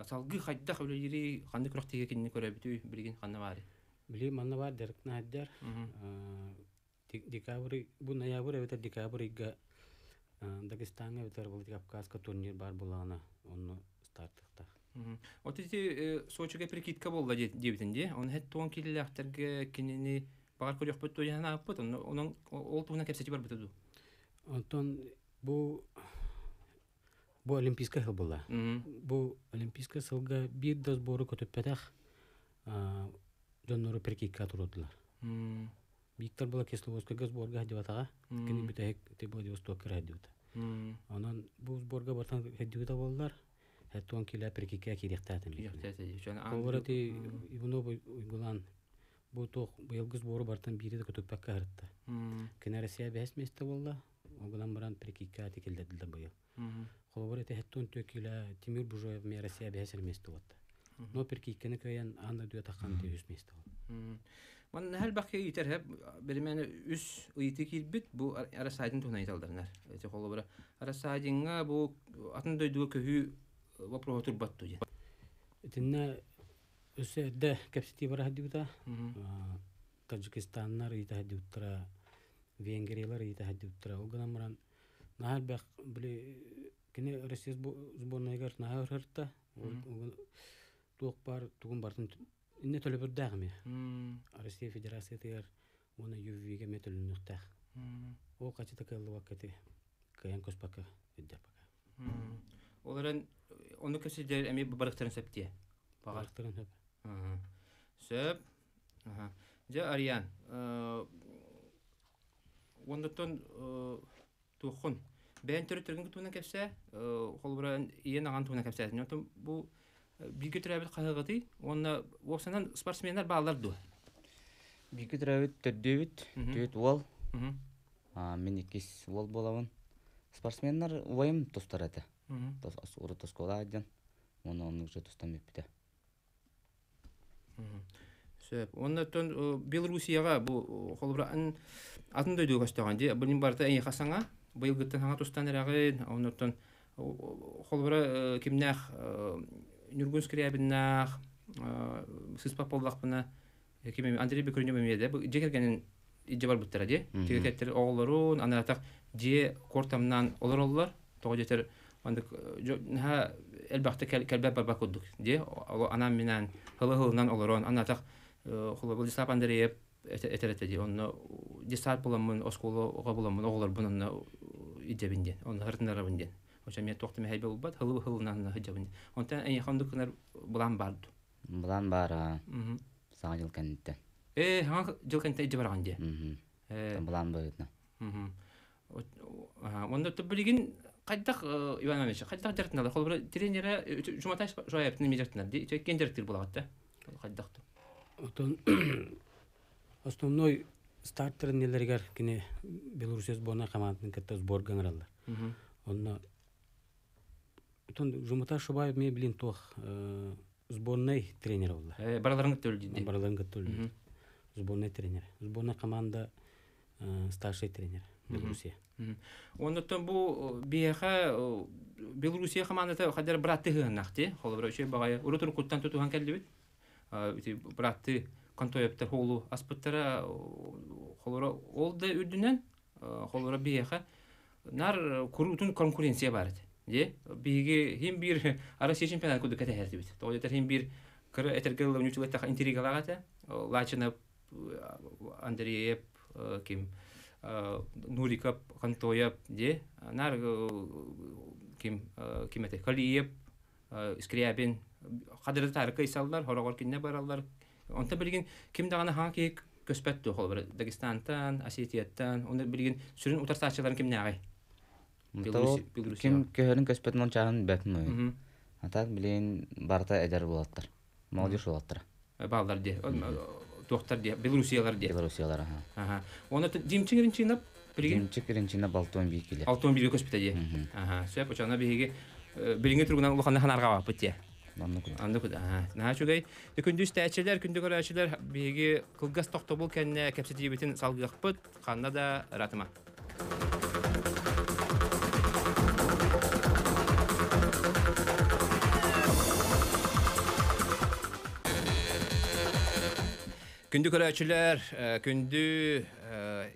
Салгы хайдах өлери кандай күрәктеге кинне көрөбүтү билген кандай бар. Били манна бар деркна хаддар. Декабрь бу ноябрь өтө декабрьга Дагестанга өтөр бул Кавказка турнир бар булагына онну старттыктар. Вот эти Сочиге прикидка болла дебитинде, он хэттон киллахтерге кинени багар көрөк бөттө яна аппыт, онун олтуна кепсети бар бөтөдү. Антон бу олимпийска хыл болла. Бу олимпийска сылга бир да сбору көтөппетах жоннору прикидка турдулар. Виктор була Кисловскага сборга хадибатага, кини бүтек те Владивостокка хадибата. Анан бу сборга бартан хадибата болдулар. Хэттон киле прикидка кирехтатым. Колорати Иванов Уйгулан бу тох быйылгы сбору бартан бири да көтөппекка харытта. Кини Россия бес месте болла. Уйгулан баран прикидка текелдедилди быйыл. Колорати хэттон төкиле Тимир Бужоев ме Россия бес месте болду. Но прикидканы көйөн анда дуя таккан 100 месте болду. Мен хәл бакы итер бермен үс уйты килбит бу арасайдын туна айталдырнар. Эти колобра арасайдынга бу атын дойдуга көһү вопрос турбатту же. Тинне өсөдө капсити бар хадибта. Таджикистаннар ита хадиптра, Венгриялар ита хадиптра. Огнамран нахал бак били кине Россия сборныйгар нахал хырта. Тук бар тугун бартын инне төлөбөр дагы. Россия Федерациясыгар оны ювиге метөлүнүктак. О качыта кылды вакыты. Каян көспакка иддеп. Оларын onu kösüler emi barıktırın septiye. Barıktırın hep. Söp Ага. Же Ариан. Ондотон тухун. Бән төрөтөргөн туна кепсе, холбуран иен аган туна кепсе. Нотон бу биге төрөбүт кайгыты, онна оксанан спортсмендер баалар ду. Биги төрөбүт төрдөбүт, төт вол. Мен икис вол болабын. Спортсмендер уайым тустар эте. Тос уру тоскола адjan. Оны уже тустам эпте. Сөп. Оннотон Белоруссияга бу холбуран атын дөйдү көстөгөн же. Бунун барда эң хасаңа быйыл гыттан хаңа тустан эрагы, оннотон холбура кимнах Нюргун скрябиннах сыспа поллакпына ким Андрей Бекрунев эмеде. Бу жекергенин ije бар буттара же. Жекеттер оголорун анатак же кортамнан олороллар. Тога жетер андык ха элбакта келбе барба кудук. Же анам менен хылы-хылынан олорон анатак Владислав Андреев этерете же. Онно десат буламын, осколого буламын, оголор бунунна ижебинде. Онно хартынара бинде. Ошо мен токтоме хайбе болбат, хылы-хылынан ижебинде. Онтан эң хандыкнар булам барду. Булан бара. Саң жыл кенте. Ханга жыл кенте ije барган же. Булан быйтна. Онда билген кайдак Иван Иванович, кайдак жертналар, холбура тренера Жуматай Жояевтин межертнар ди, чеккен жертир булагат да. Кайдак. Отон основной стартер нелергер кине Белоруссия сборная командатын катта сбор гаңралар. Онна отон Жуматай Шобаев ме билин тох сборный тренер болду. Бараларын көтөлдү. Бараларын көтөлдү. Сборный тренер. Сборная команда старший тренер Белоруссия. Оннотон бу бияха Белоруссия командасы хадер братты хынакты. Холбура үчө багай урутур куттан тутуган келдибит. Братты контояптар холу аспыттара холбура олды үдүнөн холбура бияха нар курутун конкуренция бар эди. Же биги хим бир Россия чемпионат куду кетердибит. Тойлетер хим бир кыр этергел унутулетта интригалагата. Лачынып Андреев ким Нуриков, Кантоев, де, нар ким это Калиев, Скрябин, кадыр тарыкы исаллар, хорогор кинне бараллар. Онта билген ким дагана ханки көспөттү холбур Дагестантан, Осетияттан, оны билген сүрүн утартачыларын кимне агай. Ким көһөрүн көспөттүн чагын бетмөй. Атак билен барта эдер болаттар. Молодежь болаттар. Балдар де. Доктор де, Белоруссиялар де. Белоруссиялар, ага. Оны димчигерин чинап, билген Димчигерин чинап алтон бий келе. Алтон бий көспөттө де. Ага. Сөп очана биге билген тургунан улахана ханарга бап бите. Анда куда. Начугай. Күндүз тәчелер, күндү көрәчелер биге кылгас токтобул кенне кепсетибитин салгыппыт, канна да ратыма. Күндү көрәчелер, күндү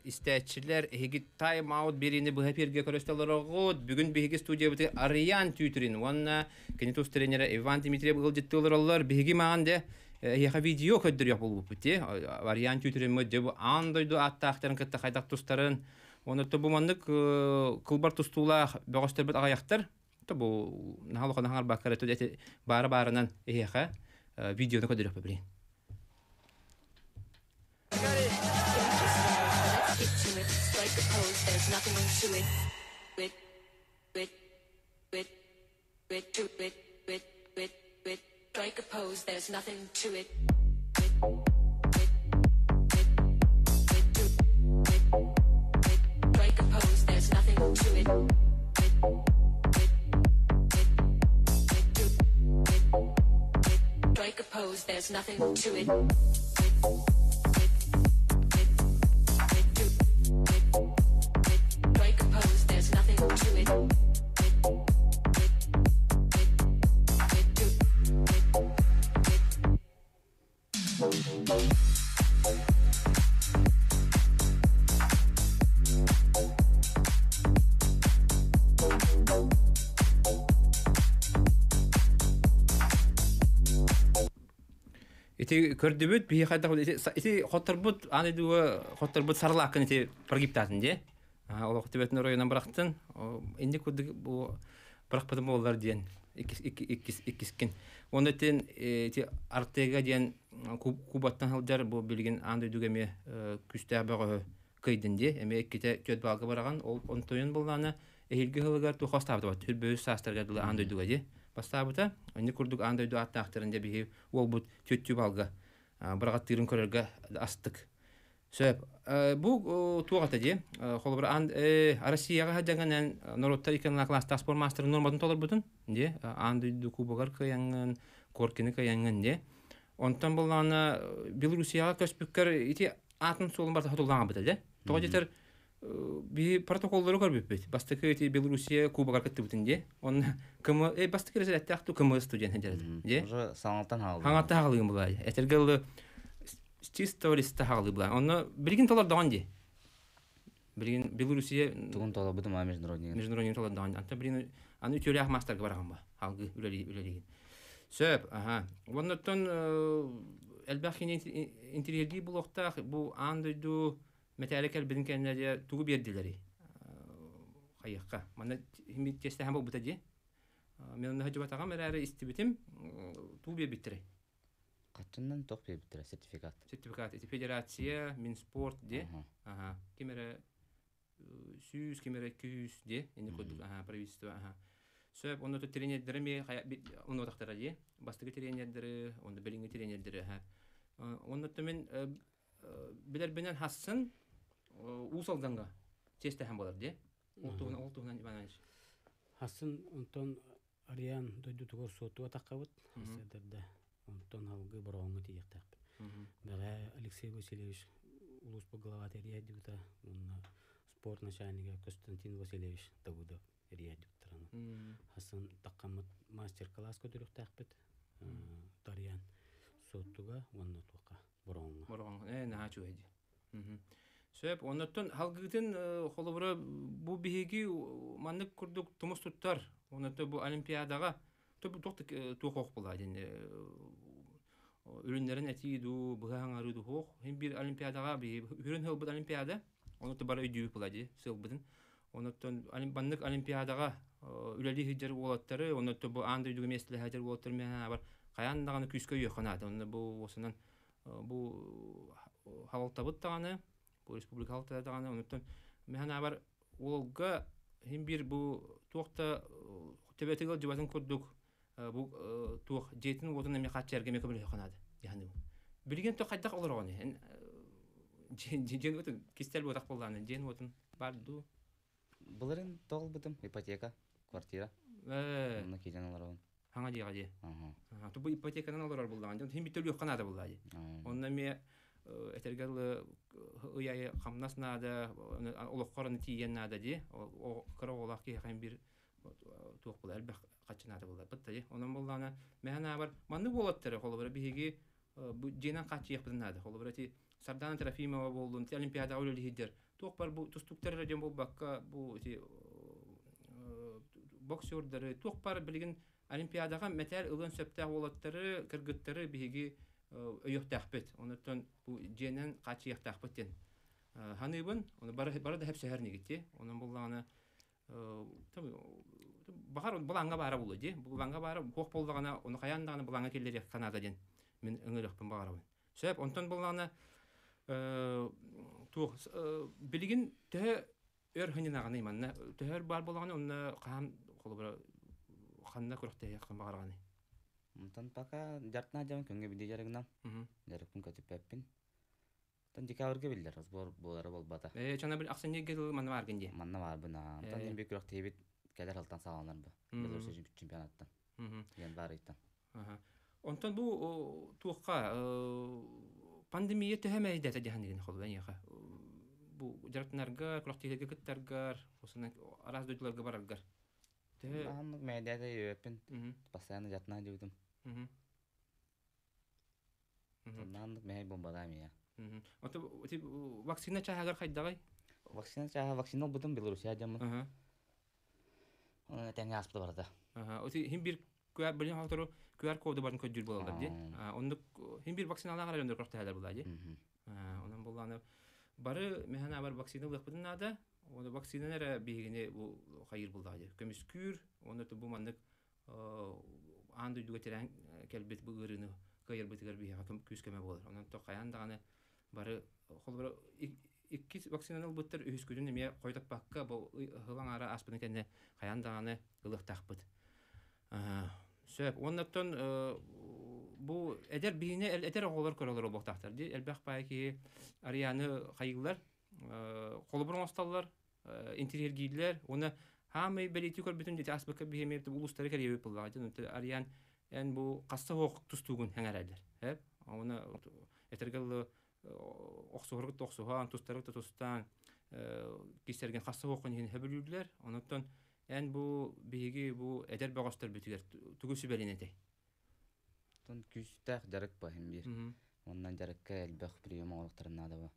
истәчелер эгит тайм аут берини бу хәперге көрөстөлөрөгөт. Бүгүн биги студиябыты Ариан Түйтрин, онна кенетус тренери Иван Дмитриев гылжыттылар. Биги маганда яха видео көддөр болуп бити. Ариан Түйтрин мөдө андойду аттактарын кытта кайдак тустарын. Онотто бу мандык кылбар тустула бөгөстөрбөт агаяктар. Бу нахалыкны хаңар баккар өтө бары-барынан яха видеоны көддөр били. Strike a pose, there's nothing to it. Strike a pose, there's nothing to it. Strike a pose, there's nothing to it. Strike a pose, there's nothing to it. Ити көрдөбөт бие кайда ити хотторбут аны дуга хотторбут сарлакын ити прогиптатын же. Ол хоттобетин районан барактын. Энди көрдүк бу баракпадым болар ден. Иккискен. Онотен ити артега ден кубаттан халдар бу билген андай дүгеме күстә багы кыйдынды эме ките төт балга бараган ол онтойын булланы эхилге хылыгар ту хостабы бар төбө састырга дылы андай дүгеди бастабыта аны курдук андай ду аттактырында би ол бут төттү балга баргаттырын көрөргө астык сөп бу тугата ди холбар Россияга хадаган народта икенна класс таспор мастер нормадан толор бутун ди андай ду кубагар кыянган коркины кыянган ди онтан булланы Белоруссияга көспүккөр ити атын солун бар хатулган быта ди тога жетер би протоколлору көрбүппүт бастыкы ити Белоруссия кубагар кетти бутун ди он кым бастыкы резерватта акту кым студент ди уже саңалтан халды. хаңатта халыгын булай этергел чисто листа халы булай оны билгин толор даган ди билгин Белоруссия Тугун тола бутум международный толор даган анта билгин аны үтөлөк мастерге барган ба халгы үлелеген сөп оннотон элбахин интерьерди булокта бу андыду металликал бидин кенде тугу бердилери кайыкка мана химит тесте хам бу тади мен хажыба тагам эрәре истибитим тугу бебитре Качындан ток бебитре сертификат эти федерация Минспорт де кемере сүүс кемере күс де эне кодук правительство сөп онда тренерлерме оны тактара ди бастыгы тренерлери онда билинги тренерлери онда мен билер менен хассын усалданга тесте хам болар ди олтугунан бананч Хасын онтон Ариан дойду тугор соту атаккабыт хасыдырда онтон алгы бороңу тиектак бара Алексей Васильевич улус по главатерия дибута спорт начальника Константин Васильевич табуда эрия дибутраны Хасын таккамыт мастер-класс көтөрүктакпыт Тариан сотуга онно тока бороңу начу эди сөп оннотон халгытын холобура бу биһиги маннык курдук тумус туттар онното бу олимпиадага туохох буладин үрүннерин этиду быгаңарыду хох бир олимпиадага би үрүн хыл бу олимпиада онното бара үйдү булади сылбыдын оннотон маннык олимпиадага үлели хиджер болоттары онното бу андай дүгү месле хажер болоттар мен бар каяндаганы күскө йоханат онно бу осунан бу халалтабыт таганы бу республика халта таганы оннотон мен бар олга бир бу туакта тебетегел жубатын курдук бу туак жетин отун эме качерге мекемел йоханат яны билген то кайдак олор оны жен отун кистел бу так болганы жен отун барду Буларын тогул бутум ипотека квартира мына кежен алар хаңа дига ди ту ипотеканан олор булган жөн бител йоханат булды онна ме этергел уяй камнаснада олоккорын тиеннада ди о караолаки хам бир туак булар бак качынада булар битти онун булганы механа бар манды болоттары холобура биги бу женан качыйык бинада холобура ти Сардана Трофимова болдун ти олимпиада ойлы хидер туак бар бу тустуктар радио болбакка бу ти боксердары туак бар билген олимпиадага метал ылын сөптө болоттары кыргыттары биги өйөктәкпет. Оннан бу женен качыяктакпеттен. Ханыбын, оны бары да хеп шәһәрне гитте. Оннан булганы багар буланга бара булды ди. Буланга бара хок булдыгына, оны каяндаганы буланга келдер Канададан. Мен өңөрөкпүн багарабын. Сөп онтон булганы ту билген тә өр хынынаганы иманна. Тәһәр бар булганы онны кам колбара ханна көрөктө якын багарганы. Онтан пока жартна жам көңгө биде жарыгынан. Жарыкпын көтүп пеппин. Тан декабрга билдер, сбор болары болбата. Чана бир аксанеге мана бар генде. Манна бар бына. Тан эми көрөк тебит келер алтан сагалар бу. Белоруссия чемпионаттан. Ген бар иттан. Онтан бу туакка пандемия төһәмәйдә тәҗәһәнген холдан яха. Бу жарыктарга, көрөктөгө кыттарга, осына араз дөйләргә бараргар. Аннык медиада өппин. Постоянно жатна дивдим. Аннык мей бомбадам я. Ото вакцина чагар кайдагай? Вакцина бутум Белоруссия жамын. Тәңе аспыды барда. Оти хим бир QR билен хатыры QR коду барын көдүр болалар ди. Ондук хим бир вакциналарга жөндөр көрөктәләр була ди. Онан булганы бары механа бар вакцина булып Оны вакциналар бигине бу хайыр булды ди. Көмүскүр, оны бу мандык анды дүгөтерән келбет бу гырыны кайыр битигер бия күскеме болар. Онан то каян даганы бары холбор икки вакцинаны буттар үскүдүн неме койдап бакка бу хылаң ара аспын экенне каян даганы ылыктакпыт. Сөп оннан бу эдер бине эдер оголор көрөлөр боктактар ди элбак байки арияны кайгылар холбор осталлар интерьер гийлер оны хамы белити көр бүтүн дити аспыка бихемеп улустары керебе булган ариян эн бу касса ок тустугун хаңарайлар хеп оны этергел оксоргут токсуган тустары тустан кисерген касса окун хебүлүлөр онтон эн бу биги бу эдер багастар бүтүгер түгүсү белинете Тон күстәк жарык баһым бир. Оннан жарыкка элбэх прием олуктарына да ба.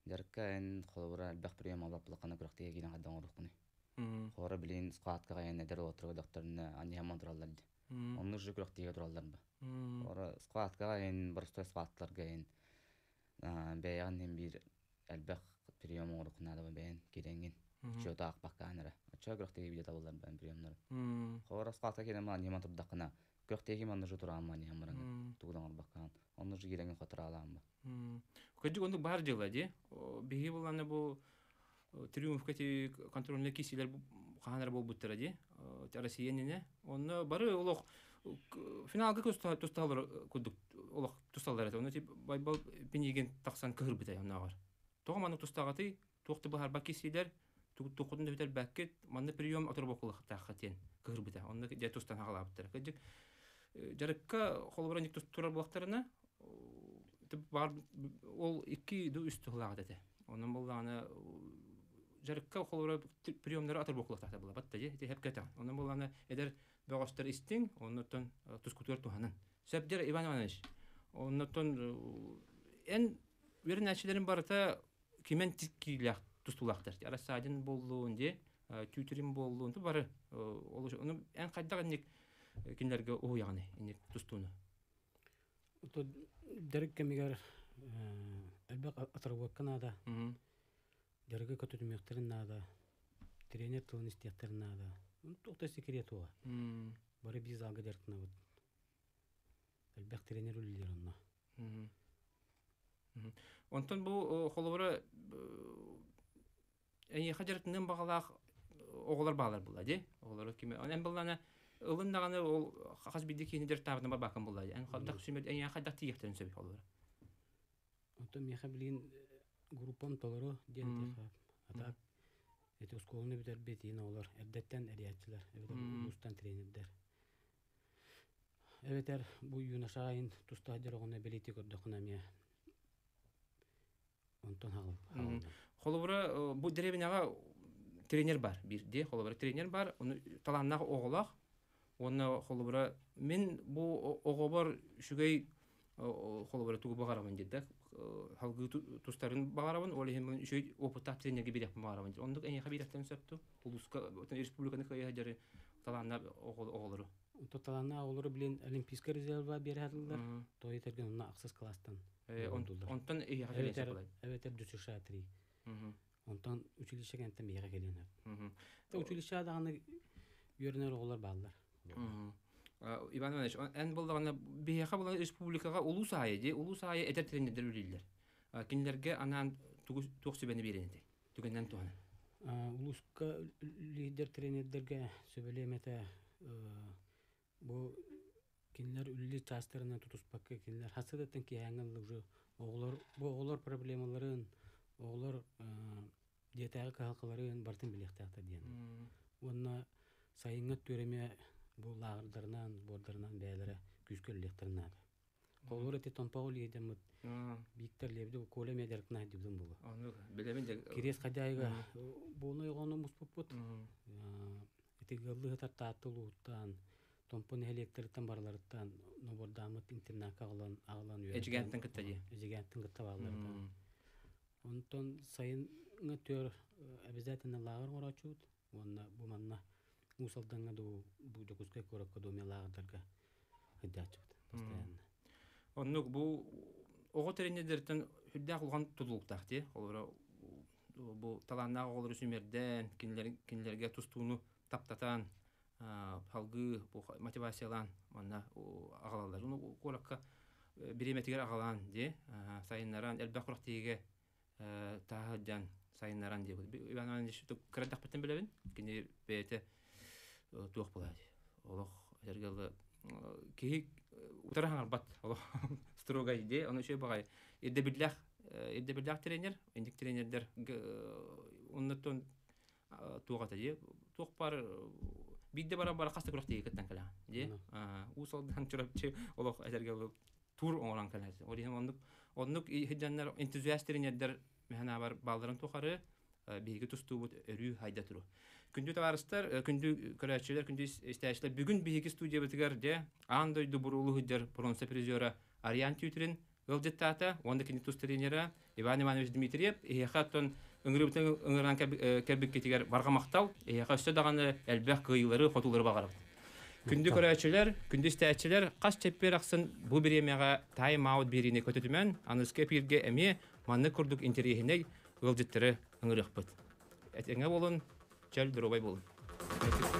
Жарыкка эн холбора элбэх прием алып булакана күрәктәге килен хаддан олукны. Хора билен скватка гайны эдер отыргы докторына ани хаман тураллар. Онны жы күрәктәге тураллар ба. Хора скватка гайны барысты скватларга эн бәян һәм бир элбэх прием олукна да ба бәян киренген. Чөтә акпакканара. Чөтә күрәктәге бия табылар бәян приемнар. Хора скватка килен ани хаман турдакына Көктеги манны жу турам мани хамран. Тугдан баккан. Онны жу киренген хатыра алам ба. Көҗү онды бар дила ди. Биги булганы бу триумф кати контрольный кисилер ханар бул буттара ди. Россиянене. Онны бары улук финалга тусталар кудук. Улук тусталар это. Оны тип байбал пинеген таксан кыр битай оннагар. Тогманы тустагаты токты бар бакисилер тукудун дөтер баккет манны прием оторбоклык тахатен кыр битай. Онны де тустан хагалаптыр. Көҗү жарыкка холборон турар булактарына бар ол 2 үстү хулагат эте. Онун болганы жарыкка холборон приемдары атыр боклуктакта була. Батта же хеп кета. Онун болганы эдер багастар истин, оннотон тускутур туханын. Сөпдер Иван Иванович. Оннотон эн вернәчләрен барыта кимен тиккиләк тустулактыр. Арасадин болуун же түйтерим болуун бары. Оны эн кайдагы кинлерге о яганы ини тустуну. То дерек кемигер элбек атырбакканада. Дерге көтүмөктөрүн нада. Тренер тылын истияттерин нада. Токта секретова. Бары биз алга дертна бут. Элбек тренер үллер онна. Онтон бу холбора эни хажартын багалак оголор баалар була ди. Оголор киме анан булганы Ылын даганы ол хас бидде кинидер табына бар бакын булды. Эн хадак сүмөт эн хадак тиектен сөп болду. Ото меха билин группам толору ден ата эти школаны битер бетин олар эрдеттен эриятчылар, устан тренердер. Эветер бу юнашайын туста жаргына белети көрдөкүнө ме. Онтон хал. Холобра бу деревняга тренер бар, бирде холобра тренер бар, уну таланнага оголак. Оны холобра мен бу огобор шугай холобра тугу багарамын дедек. Халгы тустарын багарамын, ол эми шуй опыта тренерге береп багарамын. Ондук эне хабираттан сөптү. Улуска республиканы кая жары таланна оголору. Таланна оголору билен олимпийский резерва берәдиләр. Той терген уна аксыз класстан. Онтон хабираттан булай. Evet, düşüşe 3. Ondan училище кенттен бияга келенер. Училище даганы йөрнөр оголор балдар. Иван Иванович, эн булганы бияга булган республикага улус айы, улус айы этер тренерлер үлелер. Кинлерге анан тугсыбени беренде. Түгеннен туган. Улуска лидер тренерлерге сөбелемете бу кинлер үлли частарына тутуспакка кинлер хасыдаттан кияңгыл уже оголор проблемаларын оголор диетага халкаларын бартын билектакта диен. Онна сайыңга төреме бу лагырдарынан, бордарынан бәйләре күскөллектернәр. Колор эти тонпаул едем Виктор Лебедев коле медеркна дибдин булу. Аны белемен де Кирес хадайга буны йгоны муспупут. Эти гыллы таттатылуттан тонпон электртен барлардан нобордамыт интернатка агылан үйрөтүп. Эжигенттен кытты. Эжигенттен кытты балдар. Онтон сайынга төр обязательно лагыр орачут. Онна бу манна усалданга ду бу жокуска коракка ду мелагдарга хидачут постоянно. Оннук бу ого тренерлерден хүддә кылган тулуктак ти. Олар бу таланнага олар сүмерден кинлерге тустууну таптатан халгы бу мотивациялан манна агалалар. Уну коракка бириметигер агалан ди сайыннаран элбак курактиге таадан сайыннаран ди Иван Иванович ту кредак бетен билебин кини бете туох булады олох ергел ки утарахар бат олох строгай ди оны шөй багай идде бирлях тренер индик тренердер оннотон тугата ди туох бар бидде бара каста курактиге кеттен кала ди усалдан чурапчы олох ергел тур оңран кала орин оннук хиджаннар энтузиаст тренердер механа бар балдарын тухары биги тустубут өрү хайда туру күндү таварыстар күндү көрәчелер күндү истәчләр бүгүн биги студия битгәр де андой дубурулу хиджар бронза призера Ариан Тютрин гылжеттата онда кине туст тренера Иван Иванович Дмитриев хаттон ыңгырыбытын ыңгыран кәбик кетигәр барга мактау хасты даганы әлбәк кыйлары фотолары багарып күндү көрәчелер күндү истәчләр каш чеппер аксын бу биремяга тайм аут бирине көтөтүмән анысы пирге эме манны курдук интерьехине гылжеттері ыңырықпыт. Әтеңе болын, чәл дұрубай болын.